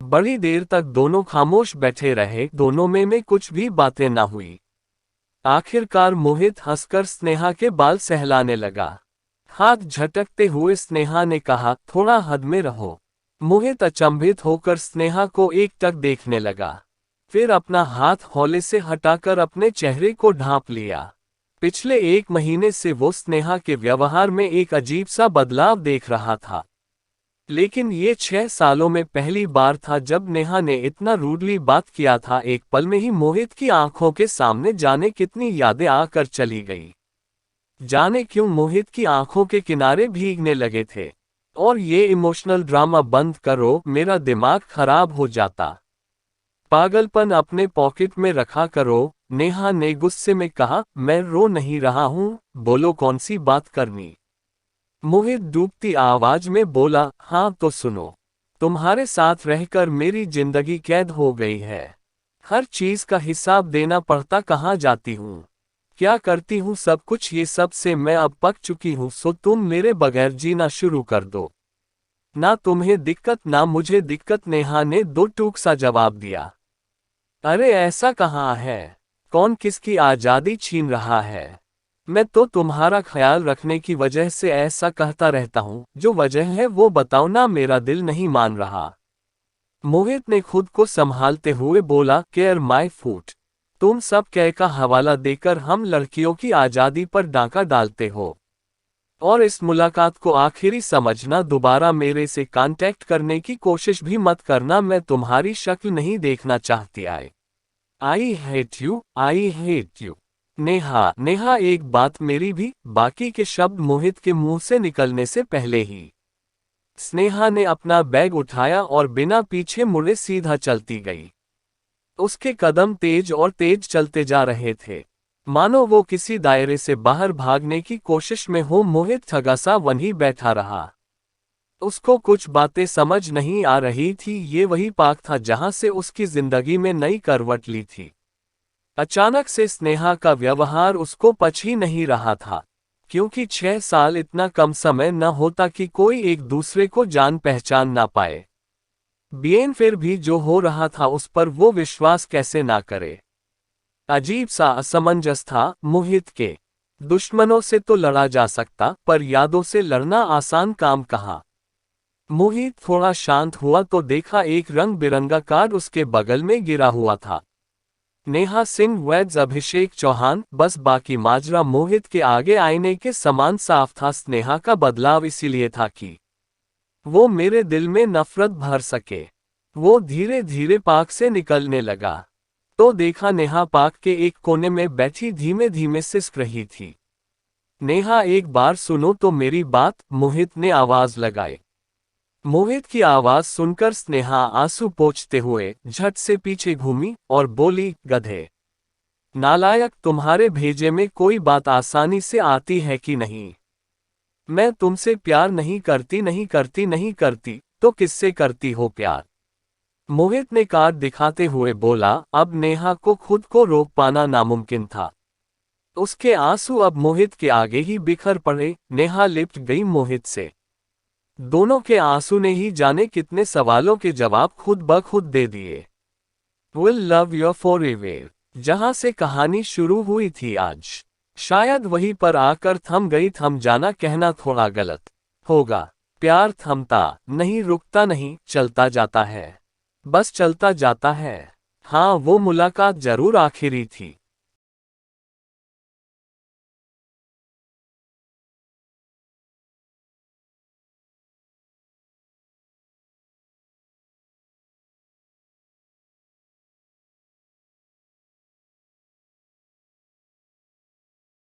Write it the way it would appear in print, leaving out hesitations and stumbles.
बड़ी देर तक दोनों खामोश बैठे रहे, दोनों में कुछ भी बातें ना हुई। आखिरकार मोहित हंसकर स्नेहा के बाल सहलाने लगा। हाथ झटकते हुए स्नेहा ने कहा, थोड़ा हद में रहो। मोहित अचंभित होकर स्नेहा को एकटक देखने लगा, फिर अपना हाथ हौले से हटाकर अपने चेहरे को ढांप लिया। पिछले 1 महीने से वो स्नेहा के व्यवहार में एक अजीब सा बदलाव देख रहा था, लेकिन ये 6 सालों में पहली बार था जब नेहा ने इतना रूडली बात किया था। एक पल में ही मोहित की आंखों के सामने जाने कितनी यादें आकर चली गई। जाने क्यों मोहित की आंखों के किनारे भीगने लगे थे। और ये इमोशनल ड्रामा बंद करो, मेरा दिमाग खराब हो जाता। पागलपन अपने पॉकेट में रखा करो, नेहा ने गुस्से में कहा। मैं रो नहीं रहा हूं, बोलो कौन सी बात करनी। मोहित डूबती आवाज में बोला, हाँ तो सुनो। तुम्हारे साथ रहकर मेरी जिंदगी कैद हो गई है। हर चीज का हिसाब देना पड़ता, कहाँ जाती हूँ, क्या करती हूँ, सब कुछ। ये सब से मैं अब पक चुकी हूँ, सो तुम मेरे बगैर जीना शुरू कर दो। ना तुम्हें दिक्कत ना मुझे दिक्कत, नेहा ने 2 टूक सा जवाब दिया। अरे ऐसा कहाँ है, कौन किसकी आजादी छीन रहा है। मैं तो तुम्हारा ख्याल रखने की वजह से ऐसा कहता रहता हूँ, जो वजह है वो बताओ ना, मेरा दिल नहीं मान रहा। मोहित ने खुद को संभालते हुए बोला, केयर माई फूट। तुम सब कह का हवाला देकर हम लड़कियों की आज़ादी पर डाका डालते हो। और इस मुलाकात को आखिरी समझना, दोबारा मेरे से कांटेक्ट करने की कोशिश भी मत करना, मैं तुम्हारी शक्ल नहीं देखना चाहती। I hate you, I hate you. Neha, Neha एक बात मेरी भी। बाकी के शब्द मोहित के मुंह से निकलने से पहले ही स्नेहा ने अपना बैग उठाया और बिना पीछे मुड़े सीधा चलती गई। उसके कदम तेज और तेज चलते जा रहे थे, मानो वो किसी दायरे से बाहर भागने की कोशिश में हो। मोहित ठगा सा वहीं बैठा रहा। उसको कुछ बातें समझ नहीं आ रही थी। ये वही पार्क था जहां से उसकी जिंदगी में नई करवट ली थी। अचानक से स्नेहा का व्यवहार उसको पच ही नहीं रहा था, क्योंकि 6 साल इतना कम समय न होता कि कोई एक दूसरे को जान पहचान ना पाए। बियन फिर भी जो हो रहा था उस पर वो विश्वास कैसे ना करे। अजीब सा असमंजस था। मोहित के दुश्मनों से तो लड़ा जा सकता, पर यादों से लड़ना आसान काम कहाँ। मोहित थोड़ा शांत हुआ तो देखा एक रंग बिरंगा कार्ड उसके बगल में गिरा हुआ था। नेहा सिंह वैद्य अभिषेक चौहान। बस बाकी माजरा मोहित के आगे आईने के समान साफ था। स्नेहा का बदलाव इसीलिए था कि वो मेरे दिल में नफरत भर सके। वो धीरे धीरे पार्क से निकलने लगा तो देखा नेहा पार्क के एक कोने में बैठी धीमे धीमे सिसक रही थी। नेहा एक बार सुनो तो मेरी बात, मोहित ने आवाज लगाई। मोहित की आवाज सुनकर स्नेहा आंसू पोंछते हुए झट से पीछे घूमी और बोली, गधे, नालायक, तुम्हारे भेजे में कोई बात आसानी से आती है कि नहीं। मैं तुमसे प्यार नहीं करती, नहीं करती, नहीं करती, तो किससे करती हो प्यार। मोहित ने कार्ड दिखाते हुए बोला। अब नेहा को खुद को रोक पाना नामुमकिन था। उसके आंसू अब मोहित के आगे ही बिखर पड़े। नेहा लिपट गई मोहित से। दोनों के आंसू ने ही जाने कितने सवालों के जवाब खुद ब खुद दे दिए। विल लव यू फॉरएवर, जहां से कहानी शुरू हुई थी, आज शायद वहीं पर आकर थम गई। थम जाना कहना थोड़ा गलत होगा। प्यार थमता नहीं, रुकता नहीं, चलता जाता है, बस चलता जाता है। हाँ, वो मुलाकात जरूर आखिरी थी,